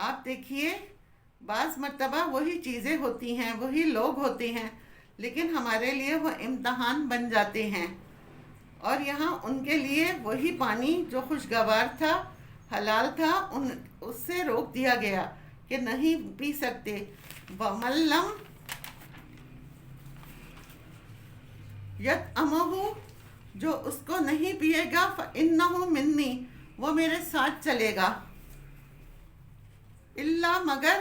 آپ دیکھیے بعض مرتبہ وہی چیزیں ہوتی ہیں، وہی لوگ ہوتے ہیں، لیکن ہمارے لیے وہ امتحان بن جاتے ہیں، اور یہاں ان کے لیے وہی پانی جو خوشگوار تھا، حلال تھا، اس سے روک دیا گیا کہ نہیں پی سکتے۔ وَمَن لَّمْ يَطْعَمْهُ، جو اس کو نہیں پیے گا، فَإِنَّهُ مِنِّي، وہ میرے ساتھ چلے گا، الا مگر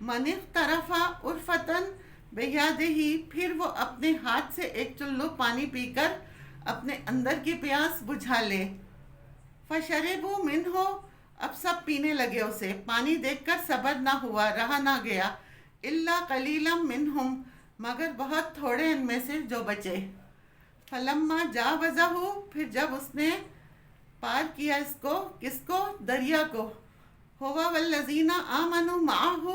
من اغترف عرفتن بیدہ، پھر وہ اپنے ہاتھ سے ایک چلو پانی پی کر اپنے اندر کی پیاس بجھا لے۔ فشربوا منہ، اب سب پینے لگے اسے، پانی دیکھ کر صبر نہ ہوا، رہا نہ گیا، الا قلیلا منہم، مگر بہت تھوڑے ان میں سے جو بچے۔ فلما جاوزہ، پھر جب اس نے پار کیا اس کو، کس کو؟ دریا کو، ہوا والذین آمنوا معہ،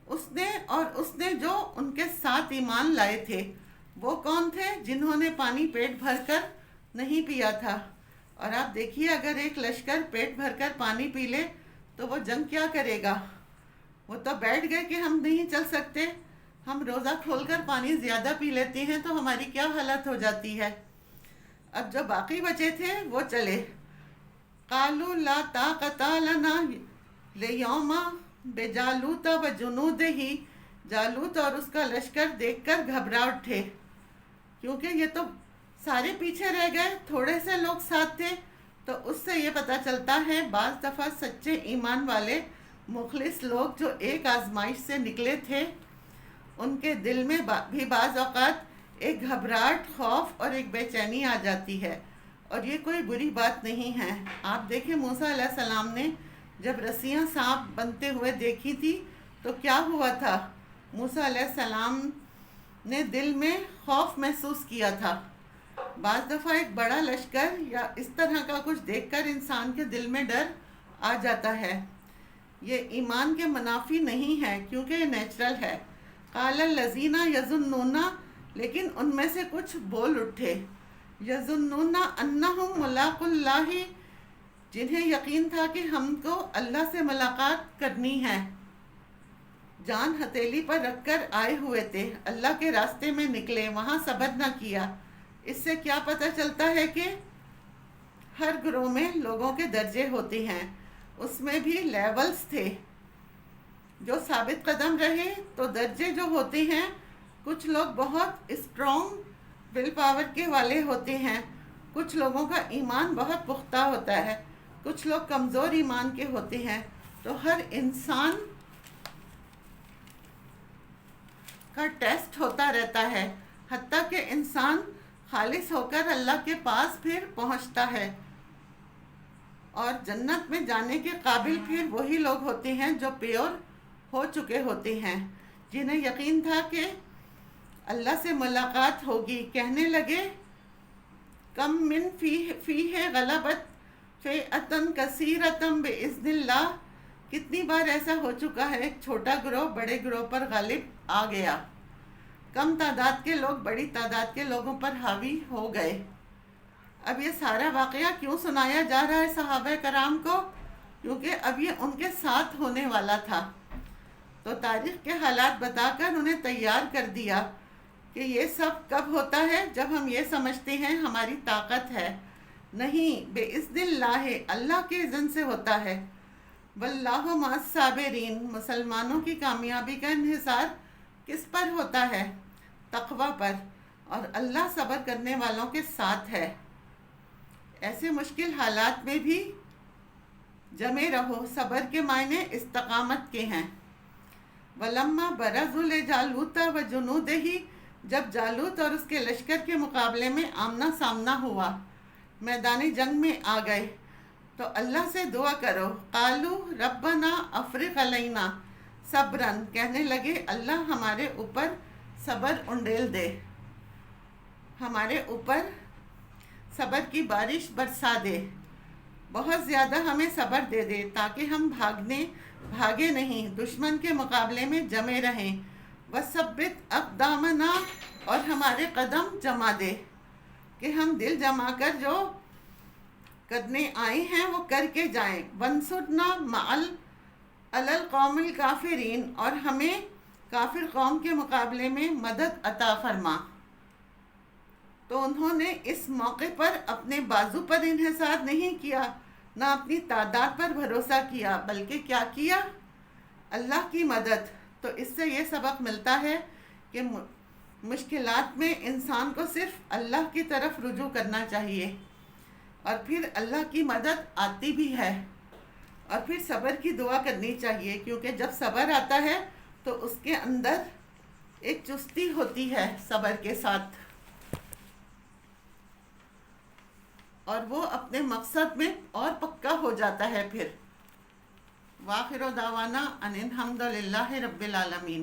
اس نے اور اس نے جو ان کے ساتھ ایمان لائے تھے۔ وہ کون تھے؟ جنہوں نے پانی پیٹ بھر کر نہیں پیا تھا۔ اور آپ دیکھیے اگر ایک لشکر پیٹ بھر کر پانی پی لے تو وہ جنگ کیا کرے گا؟ وہ تو بیٹھ گئے کہ ہم نہیں چل سکتے۔ ہم روزہ کھول کر پانی زیادہ پی لیتے ہیں تو ہماری کیا حالت ہو جاتی ہے۔ اب جو باقی بچے تھے وہ چلے۔ قالوا لا طاقت لنا لیوم بجالوت وجنودہ، جالوت اور اس کا لشکر دیکھ کر گھبرا اٹھے، کیونکہ یہ تو سارے پیچھے رہ گئے، تھوڑے سے لوگ ساتھ تھے۔ تو اس سے یہ پتہ چلتا ہے بعض دفعہ سچے ایمان والے مخلص لوگ جو ایک آزمائش سے نکلے تھے، ان کے دل میں بھی بعض اوقات ایک گھبراہٹ، خوف اور ایک بے چینی آ جاتی ہے، اور یہ کوئی بری بات نہیں ہے۔ آپ دیکھیں موسیٰ علیہ السلام نے جب رسیاں سانپ بنتے ہوئے دیکھی تھی تو کیا ہوا تھا؟ موسیٰ علیہ السلام نے دل میں خوف محسوس کیا تھا۔ بعض دفعہ ایک بڑا لشکر یا اس طرح کا کچھ دیکھ کر انسان کے دل میں ڈر آ جاتا ہے۔ یہ ایمان کے منافی نہیں ہے، کیونکہ یہ نیچرل ہے۔ قال الذین یظنون، لیکن ان میں سے کچھ بول اٹھے، یظنون انہم ملاقو اللہ، جنہیں یقین تھا کہ ہم کو اللہ سے ملاقات کرنی ہے، جان ہتھیلی پر رکھ کر آئے ہوئے تھے، اللہ کے راستے میں نکلے، وہاں صبر نہ کیا۔ اس سے کیا پتہ چلتا ہے کہ ہر گروہ میں لوگوں کے درجے ہوتے ہیں، اس میں بھی لیولز تھے۔ جو ثابت قدم رہے تو درجے جو ہوتے ہیں، کچھ لوگ بہت اسٹرانگ ول پاور کے والے ہوتے ہیں، کچھ لوگوں کا ایمان بہت پختہ ہوتا ہے، کچھ لوگ کمزور ایمان کے ہوتے ہیں۔ تو ہر انسان کا ٹیسٹ ہوتا رہتا ہے، حتیٰ کہ انسان خالص ہو کر اللہ کے پاس پھر پہنچتا ہے، اور جنت میں جانے کے قابل پھر وہی لوگ ہوتے ہیں جو پیور ہو چکے ہوتے ہیں، جنہیں یقین تھا کہ اللہ سے ملاقات ہوگی۔ کہنے لگے کم من فیہ غلبت فئۃ کثیرۃ بإذن اللہ، کتنی بار ایسا ہو چکا ہے ایک چھوٹا گروہ بڑے گروہ پر غالب آ گیا، کم تعداد کے لوگ بڑی تعداد کے لوگوں پر حاوی ہو گئے۔ اب یہ سارا واقعہ کیوں سنایا جا رہا ہے صحابہ کرام کو؟ کیونکہ اب یہ ان کے ساتھ ہونے والا تھا، تو تاریخ کے حالات بتا کر انہیں تیار کر دیا کہ یہ سب کب ہوتا ہے؟ جب ہم یہ سمجھتے ہیں ہماری طاقت ہے، نہیں، بِإِذْنِ اللہ، اللہ کے اذن سے ہوتا ہے۔ واللہ مع الصابرین، مسلمانوں کی کامیابی کا انحصار کس پر ہوتا ہے؟ تقوی پر، اور اللہ صبر کرنے والوں کے ساتھ ہے۔ ایسے مشکل حالات میں بھی جمے رہو، صبر کے معنی استقامت کے ہیں۔ وَلَمَّا بَرَزُوا لِجَالُوتَ وَجُنُودِهِ، جب جالوت اور اس کے لشکر کے مقابلے میں آمنا سامنا ہوا، میدان جنگ میں آ گئے، تو اللہ سے دعا کرو۔ قَالُوا رَبَّنَا أَفْرِغْ عَلَيْنَا صَبْرًا، کہنے لگے اللہ ہمارے اوپر صبر انڈیل دے، ہمارے اوپر صبر کی بارش برسا دے، بہت زیادہ ہمیں صبر دے دے، تاکہ ہم بھاگے نہیں، دشمن کے مقابلے میں جمے رہیں۔ وَثَبِّتْ أَقْدَامَنَا، اور ہمارے قدم جما دے، کہ ہم دل جما کر جو کرنے آئے ہیں وہ کر کے جائیں. وَانْصُرْنَا مَعَ القوم الکافرین، اور ہمیں کافر قوم کے مقابلے میں مدد عطا فرما. تو انہوں نے اس موقع پر اپنے بازو پر انحصار نہیں کیا، نہ اپنی تعداد پر بھروسہ کیا، بلکہ کیا کیا؟ اللہ کی مدد. تو اس سے یہ سبق ملتا ہے کہ مشکلات میں انسان کو صرف اللہ کی طرف رجوع کرنا چاہیے، اور پھر اللہ کی مدد آتی بھی ہے. اور پھر صبر کی دعا کرنی چاہیے، کیونکہ جب صبر آتا ہے تو اس کے اندر ایک چستی ہوتی ہے صبر کے ساتھ، اور وہ اپنے مقصد میں اور پکا ہو جاتا ہے. پھر وآخر دعوانا ان الحمد للہ رب العالمین.